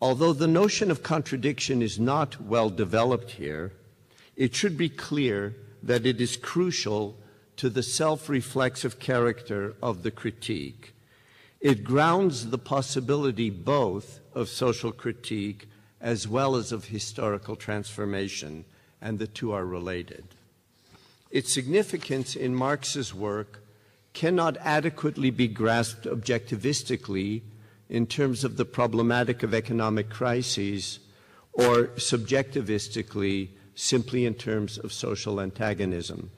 Although the notion of contradiction is not well developed here, it should be clear that it is crucial to the self-reflexive character of the critique. It grounds the possibility both of social critique as well as of historical transformation, and the two are related. Its significance in Marx's work cannot adequately be grasped objectivistically in terms of the problematic of economic crises, or subjectivistically simply in terms of social antagonism.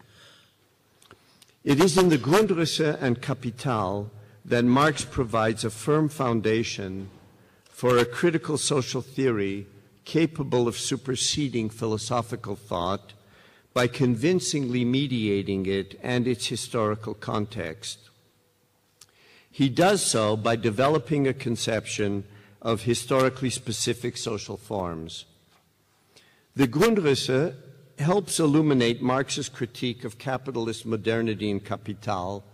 It is in the Grundrisse and Kapital that Marx provides a firm foundation for a critical social theory capable of superseding philosophical thought by convincingly mediating it and its historical context. He does so by developing a conception of historically specific social forms. The Grundrisse helps illuminate Marx's critique of capitalist modernity in Kapital,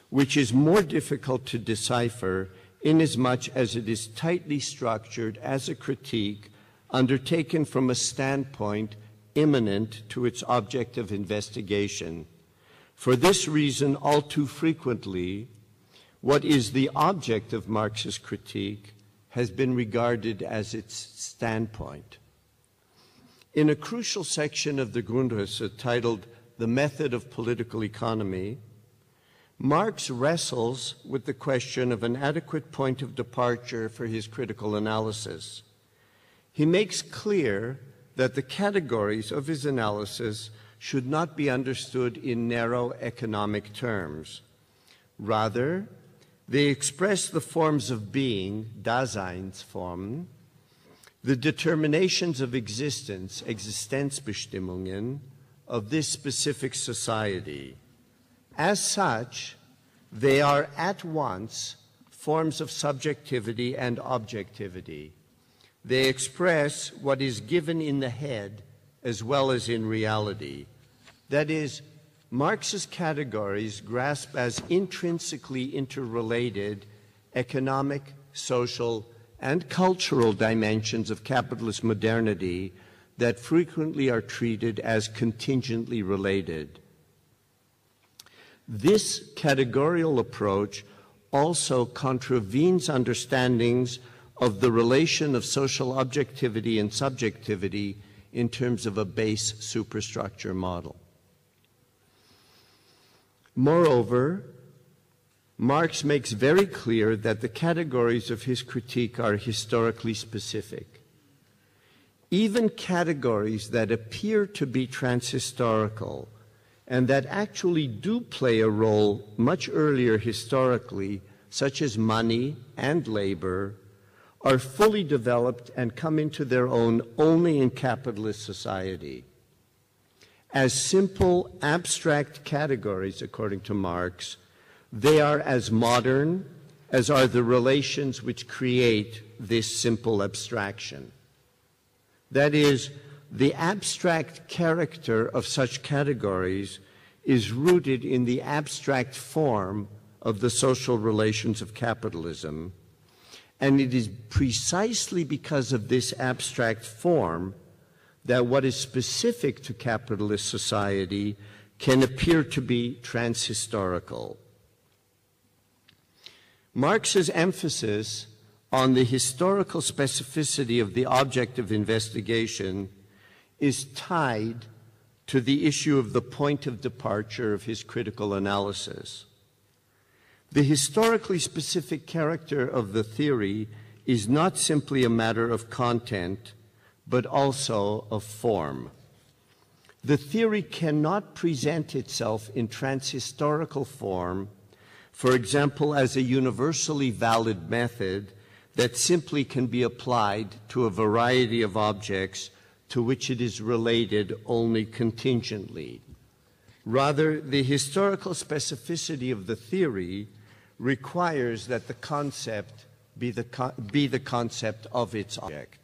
which is more difficult to decipher inasmuch as it is tightly structured as a critique undertaken from a standpoint immanent to its object of investigation. For this reason, all too frequently, what is the object of Marx's critique has been regarded as its standpoint. In a crucial section of the Grundrisse titled "The Method of Political Economy," Marx wrestles with the question of an adequate point of departure for his critical analysis. He makes clear that the categories of his analysis should not be understood in narrow economic terms. Rather, they express the forms of being, Daseinsformen, the determinations of existence, Existenzbestimmungen, of this specific society. As such, they are at once forms of subjectivity and objectivity. They express what is given in the head as well as in reality. That is, Marx's categories grasp as intrinsically interrelated economic, social, and cultural dimensions of capitalist modernity that frequently are treated as contingently related. This categorical approach also contravenes understandings of the relation of social objectivity and subjectivity in terms of a base superstructure model. Moreover, Marx makes very clear that the categories of his critique are historically specific. Even categories that appear to be transhistorical and that actually do play a role much earlier historically, such as money and labor, are fully developed and come into their own only in capitalist society. As simple, abstract categories, according to Marx, they are as modern as are the relations which create this simple abstraction. That is, the abstract character of such categories is rooted in the abstract form of the social relations of capitalism, and it is precisely because of this abstract form that what is specific to capitalist society can appear to be transhistorical. Marx's emphasis on the historical specificity of the object of investigation is tied to the issue of the point of departure of his critical analysis. The historically specific character of the theory is not simply a matter of content, but also of form. The theory cannot present itself in transhistorical form, for example, as a universally valid method that simply can be applied to a variety of objects to which it is related only contingently. Rather, the historical specificity of the theory requires that the concept be the concept of its object.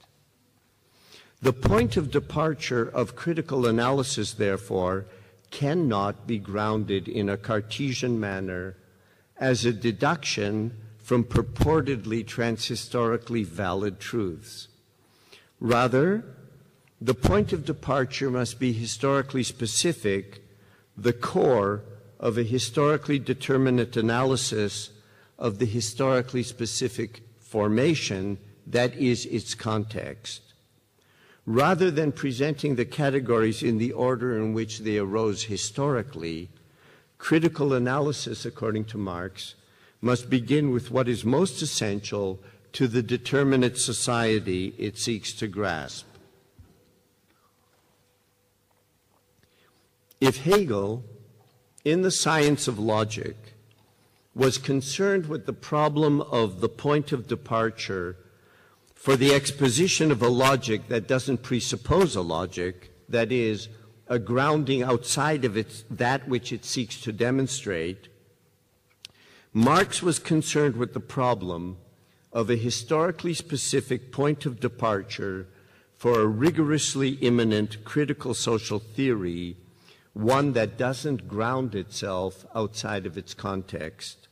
The point of departure of critical analysis, therefore, cannot be grounded in a Cartesian manner as a deduction from purportedly transhistorically valid truths. Rather, the point of departure must be historically specific, the core of a historically determinate analysis of the historically specific formation that is its context. Rather than presenting the categories in the order in which they arose historically, critical analysis, according to Marx, must begin with what is most essential to the determinate society it seeks to grasp. If Hegel, in the science of logic, was concerned with the problem of the point of departure for the exposition of a logic that doesn't presuppose a logic, that is, a grounding outside of that which it seeks to demonstrate, Marx was concerned with the problem of a historically specific point of departure for a rigorously immanent critical social theory, one that doesn't ground itself outside of its context.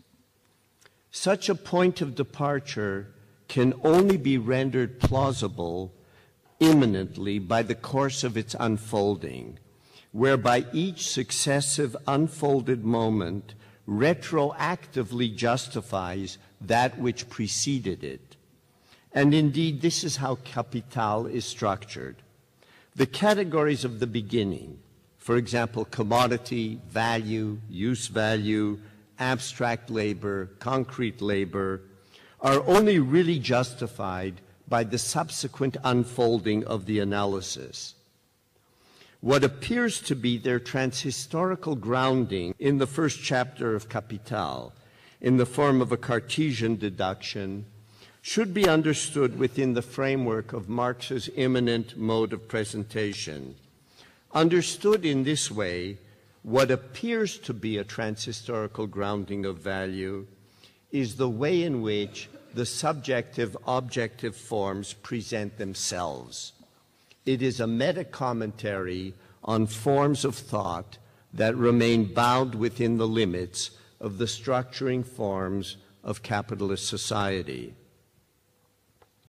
Such a point of departure can only be rendered plausible imminently by the course of its unfolding, whereby each successive unfolded moment retroactively justifies that which preceded it. And indeed, this is how Capital is structured. The categories of the beginning, for example, commodity, value, use value, abstract labor, concrete labor, are only really justified by the subsequent unfolding of the analysis. What appears to be their transhistorical grounding in the first chapter of Capital, in the form of a Cartesian deduction, should be understood within the framework of Marx's immanent mode of presentation. Understood in this way, what appears to be a transhistorical grounding of value is the way in which the subjective-objective forms present themselves. It is a meta-commentary on forms of thought that remain bound within the limits of the structuring forms of capitalist society.